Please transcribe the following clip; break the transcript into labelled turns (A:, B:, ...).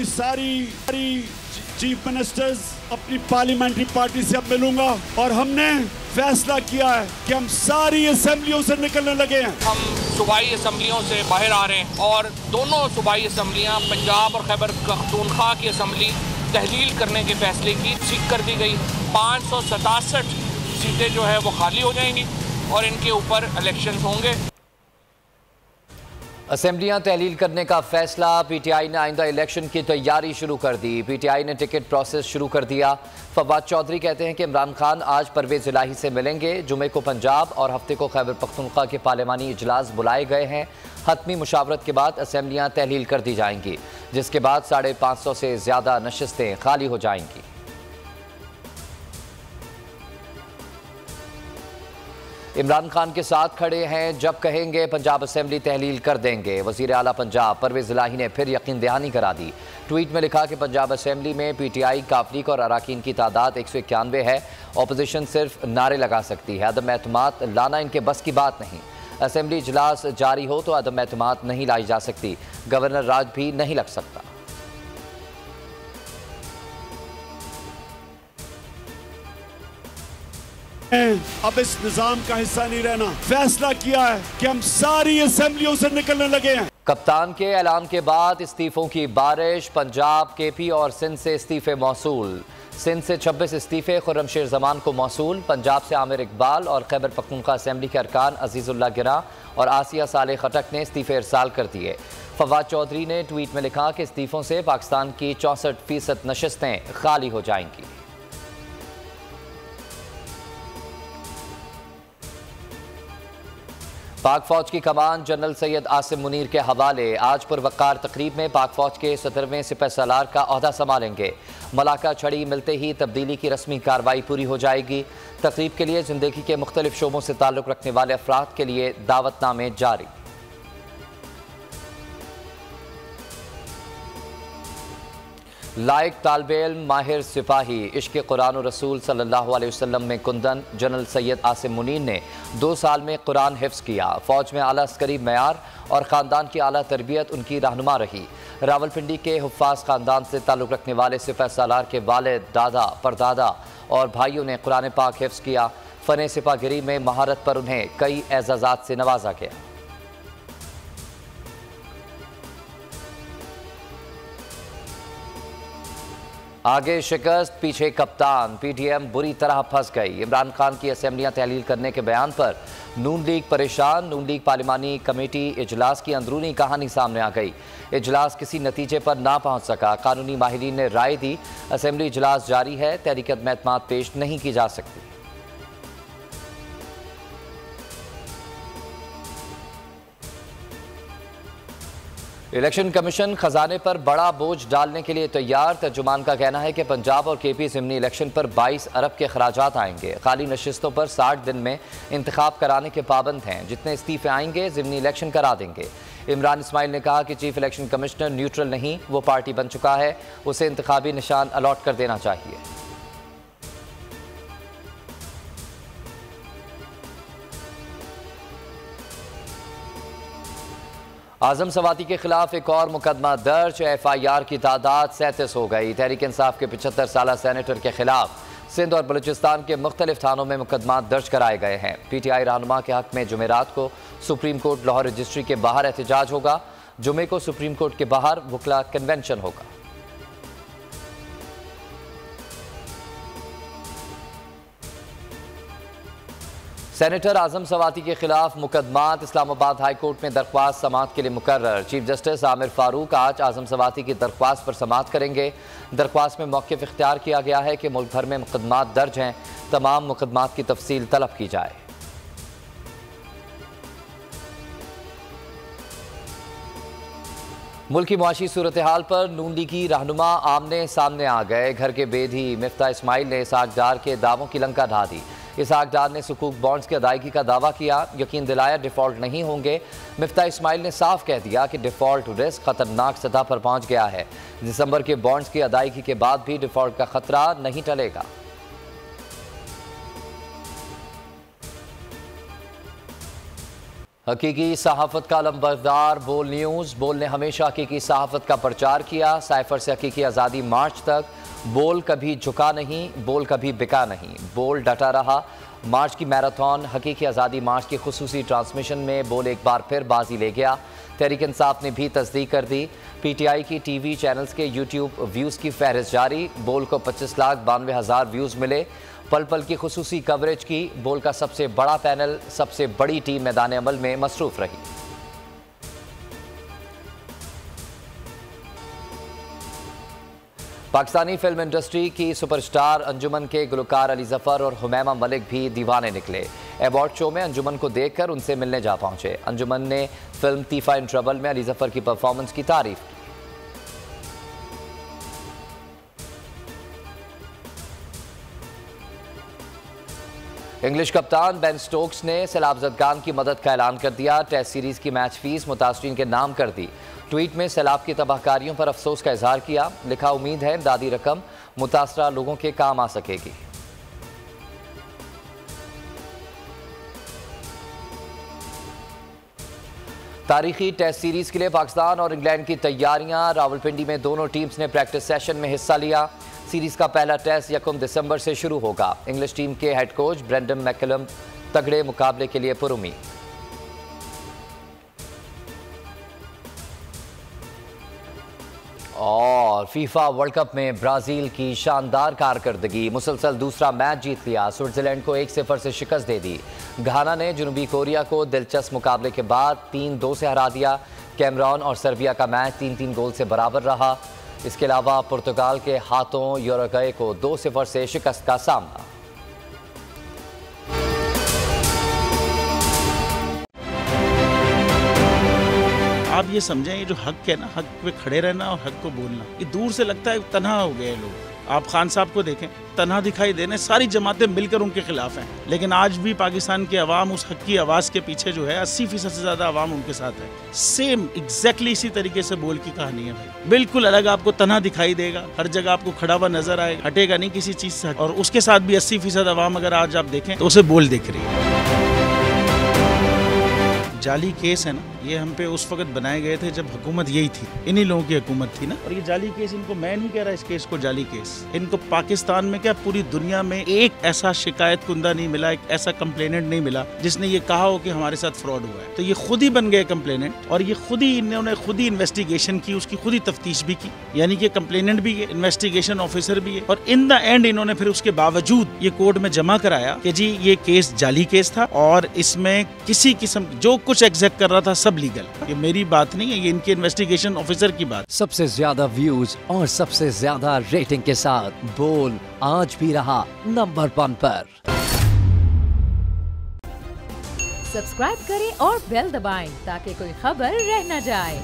A: अपनी सारी chief ministers अपनी पार्लियामेंट्री पार्टी से अब मिलूंगा और हमने फैसला किया है कि हम सारी असेंबलियों से निकलने लगे हैं।
B: हम सूबाई असेंबलियों से बाहर आ रहे हैं और दोनों सूबाई असेंबलियां पंजाब और खैबर पख्तूनख्वा की असेंबली तहलील करने के फैसले की सीख कर दी गई। 567 सीटें जो है वो खाली हो जाएंगी और इनके ऊपर इलेक्शन होंगे।
C: असेंबलियां तहलील करने का फैसला। पीटीआई ने आइंदा इलेक्शन की तैयारी शुरू कर दी। पीटीआई ने टिकट प्रोसेस शुरू कर दिया। फवाद चौधरी कहते हैं कि इमरान खान आज परवेज इलाही से मिलेंगे। जुमे को पंजाब और हफ्ते को खैबर पख्तूनख्वा के पार्लिमानी इजलास बुलाए गए हैं। हतमी मुशावरत के बाद असेंबलियां तहलील कर दी जाएंगी, जिसके बाद 550 से ज्यादा नशिस्तें खाली हो जाएंगी। इमरान खान के साथ खड़े हैं, जब कहेंगे पंजाब असेंबली तहलील कर देंगे। वजीर आला पंजाब परवेज इलाही ने फिर यकीन दहानी करा दी। ट्वीट में लिखा कि पंजाब असेंबली में पीटीआई काफलीक और अराकीन की तादाद 191 है। अपोजिशन सिर्फ नारे लगा सकती है, अदम एतमाद लाना इनके बस की बात नहीं। असेंबली इजलास जारी हो तो अदम एतमाद नहीं लाई जा सकती। गवर्नर राज भी नहीं लग सकता।
A: अब इस निजाम का हिस्सा नहीं रहना। फैसला किया है कि हम सारी असेंबलियों से निकलने लगे हैं।
C: कप्तान के ऐलान के बाद इस्तीफों की बारिश। पंजाब, केपी और सिंध से इस्तीफे मौसूल। सिंध से 26 इस्तीफे खुर्रमशेर जमान को मौसूल। पंजाब से आमिर इकबाल और खैबर पख्तूनख्वा असेंबली के अरकान अजीजुल्लाह गिरा और आसिया साले खटक ने इस्तीफे इरसाल कर दिए। फवाद चौधरी ने ट्वीट में लिखा कि इस्तीफों से पाकिस्तान की 64% नशिस्तें खाली हो जाएंगी। पाक फौज की कमान जनरल सैयद आसिम मुनीर के हवाले। आज पुरवकार तकरीब में पाक फौज के 17वें सिपहसालार का ओहदा संभालेंगे। मलाका छड़ी मिलते ही तब्दीली की रस्मी कार्रवाई पूरी हो जाएगी। तकरीब के लिए जिंदगी के मुख्तलिफ शोबों से ताल्लुक़ रखने वाले अफराद के लिए दावतनामे जारी। लायक तालिबे इल्म, माहिर सिपाही, इश्क़ कुरान और रसूल सल्लल्लाहु अलैहि वसल्लम में कुंदन जनरल सैयद आसिम मुनीर ने 2 साल में कुरान हिफ्ज़ किया। फ़ौज में आला अस्करी मयार और ख़ानदान की आला तरबियत उनकी रहनुमा रही। रावलपिंडी के हुफ़्फ़ाज़ ख़ानदान से ताल्लुक़ रखने वाले सिपहसालार के वालिद, दादा, परदादा और भाइयों ने कुरान पाक हिफ्ज़ किया। फ़न सिपाहगिरी में महारत पर उन्हें कई एज़ाज़ात से नवाजा गया। आगे शिकस्त, पीछे कप्तान। पीटीएम बुरी तरह फंस गई। इमरान खान की असेंबलियां तहलील करने के बयान पर नून लीग परेशान। नून लीग पार्लिमानी कमेटी इजलास की अंदरूनी कहानी सामने आ गई। इजलास किसी नतीजे पर ना पहुंच सका। कानूनी माहिरीन ने राय दी, असेंबली इजलास जारी है, तहरीक अदम एतमाद पेश नहीं की जा सकती। इलेक्शन कमीशन खजाने पर बड़ा बोझ डालने के लिए तैयार। तर्जुमान का कहना है कि पंजाब और केपी ज़िमनी इलेक्शन पर 22 अरब के खराजात आएंगे। खाली नशिस्तों पर 60 दिन में इंतखाब कराने के पाबंद हैं। जितने इस्तीफे आएंगे ज़िमनी इलेक्शन करा देंगे। इमरान इस्माइल ने कहा कि चीफ इलेक्शन कमिश्नर न्यूट्रल नहीं, वो पार्टी बन चुका है, उसे इंतखाबी निशान अलॉट कर देना चाहिए। आजम सवाती के खिलाफ एक और मुकदमा दर्ज। FIR की तादाद 37 हो गई। तहरीक इंसाफ के 75 साला सेनेटर के खिलाफ सिंध और बलूचिस्तान के मुख्तलिफ थानों में मुकदमा दर्ज कराए गए हैं। PTI रहनुमा के हक में जुमेरात को सुप्रीम कोर्ट लाहौर रजिस्ट्री के बाहर एहतजाज होगा। जुमे को सुप्रीम कोर्ट के बाहर वकला कन्वेंशन होगा। सेनेटर आजम सवाती के खिलाफ मुकदमात इस्लामाबाद हाई कोर्ट में दरख्वास्त समाअत के लिए मुकर्रर। चीफ जस्टिस आमिर फारूक आज आजम सवाती की दरख्वास्त पर समाअत करेंगे। दरख्वास्त में मौक़िफ़ इख्तियार किया गया है कि मुल्क भर में मुकदमात दर्ज हैं, तमाम मुकदमात की तफसील तलब की जाए। मुल्क की मुआशी सूरत हाल पर नून लीगी रहनुमा आमने सामने आ गए। घर के बेदी मिफ्ता इस्माइल ने इसहाक डार के दावों की लंका ढा दी। इसहाक डार ने सुकूक बॉन्ड्स की अदायगी का दावा किया, यकीन दिलाया डिफ़ॉल्ट नहीं होंगे। मिफ्ता इस्माइल ने साफ कह दिया कि डिफ़ॉल्ट रिस्क खतरनाक सतह पर पहुंच गया है। दिसंबर के बॉन्ड्स की अदायगी के बाद भी डिफ़ॉल्ट का खतरा नहीं टलेगा। हकीकी सहाफ़त का लंबरदार बोल न्यूज़। बोल ने हमेशा हकीकी सहाफ़त का प्रचार किया। साइफर से हकीकी आज़ादी मार्च तक बोल कभी झुका नहीं, बोल कभी बिका नहीं, बोल डटा रहा। मार्च की मैराथन हकीकी आज़ादी मार्च की खुसूसी ट्रांसमिशन में बोल एक बार फिर बाजी ले गया। तहरीक इंसाफ ने भी तस्दीक कर दी। PTI की TV चैनल्स के YouTube व्यूज़ की फहरिस्त जारी। बोल को 25,92,000 व्यूज़ मिले। पल पल की खुसूसी कवरेज की। बोल का सबसे बड़ा पैनल, सबसे बड़ी टीम मैदान अमल में मसरूफ़ रही। पाकिस्तानी फिल्म इंडस्ट्री की सुपरस्टार अंजुमन के गुलकार अली जफर और हुमैमा मलिक भी दीवाने निकले। अवार्ड शो में अंजुमन को देखकर उनसे मिलने जा पहुंचे। अंजुमन ने फिल्म तीफा इन ट्रबल में अली जफर की परफॉर्मेंस की तारीफ की। इंग्लिश कप्तान बेन स्टोक्स ने सैलाब ज़दगान की मदद का ऐलान कर दिया। टेस्ट सीरीज की मैच फीस मुतासरीन के नाम कर दी। ट्वीट में सैलाब की तबाहकारियों पर अफसोस का इजहार किया। लिखा, उम्मीद है दादी रकम मुतासरा लोगों के काम आ सकेगी। तारीखी टेस्ट सीरीज के लिए पाकिस्तान और इंग्लैंड की तैयारियां। रावलपिंडी में दोनों टीम्स ने प्रैक्टिस सेशन में हिस्सा लिया। सीरीज का पहला टेस्ट 1 दिसंबर से शुरू होगा। इंग्लिश टीम के हेड कोच ब्रेंडन मैकलम तगड़े मुकाबले के लिए पुरुमीद। और फीफा वर्ल्ड कप में ब्राजील की शानदार कारकर्दगी। मुसलसल दूसरा मैच जीत लिया। स्विट्जरलैंड को 1-0 से शिकस्त दे दी। घाना ने जनूबी कोरिया को दिलचस्प मुकाबले के बाद 3-2 से हरा दिया। कैमरून और सर्बिया का मैच 3-3 गोल से बराबर रहा। इसके अलावा पुर्तगाल के हाथों यूरुग्वे को 2-0 से शिकस्त का सामना।
D: आप ये समझें, ये जो हक है ना, हक पे खड़े रहना और हक को बोलना, ये दूर से लगता है तन्हा हो गए लोग। आप खान साहब को देखें, तन्हा दिखाई देने, सारी जमातें मिलकर उनके खिलाफ हैं। लेकिन आज भी पाकिस्तान की आवाम उस हक की आवाज़ के पीछे जो है 80% से ज़्यादा आवाम उनके साथ है। सेम एग्जैक्टली इसी तरीके से बोल की कहानी है भाई। बिल्कुल अलग आपको तन्हा दिखाई देगा, हर जगह आपको खड़ा हुआ नजर आएगा, हटेगा नहीं किसी चीज़ से। और उसके साथ भी 80% आवाम अगर आज आप देखें तो उसे बोल दिख रही है। जाली केस है ना, ये हम पे उस वक्त बनाए गए थे जब हुकूमत यही थी, इन्हीं लोगों की हुकूमत थी ना। और ये जाली केस, इनको मैं नहीं कह रहा इस केस को जाली केस, इनको पाकिस्तान में क्या पूरी दुनिया में एक ऐसा शिकायत कुंदा नहीं मिला, एक ऐसा कंप्लेनेंट नहीं मिला जिसने ये कहा हो कि हमारे साथ फ्रॉड हुआ है। तो ये खुद ही बन गए कंप्लेनेंट और ये खुद ही इन्होंने खुद ही इन्वेस्टिगेशन की, उसकी खुद ही तफ्तीश भी की। यानी कि कंप्लेनेंट भी है, इन्वेस्टिगेशन ऑफिसर भी है। और इन द एंड इन्होंने फिर उसके बावजूद ये कोर्ट में जमा कराया कि जी ये केस जाली केस था और इसमें किसी किस्म जो कुछ एग्जैक्ट कर रहा था सब लीगल। ये मेरी बात नहीं है, ये इनके इन्वेस्टिगेशन ऑफिसर की बात।
E: सबसे ज्यादा व्यूज और सबसे ज्यादा रेटिंग के साथ बोल आज भी रहा नंबर 1 पर।
F: सब्सक्राइब करें और बेल दबाएं ताकि कोई खबर रह न जाए।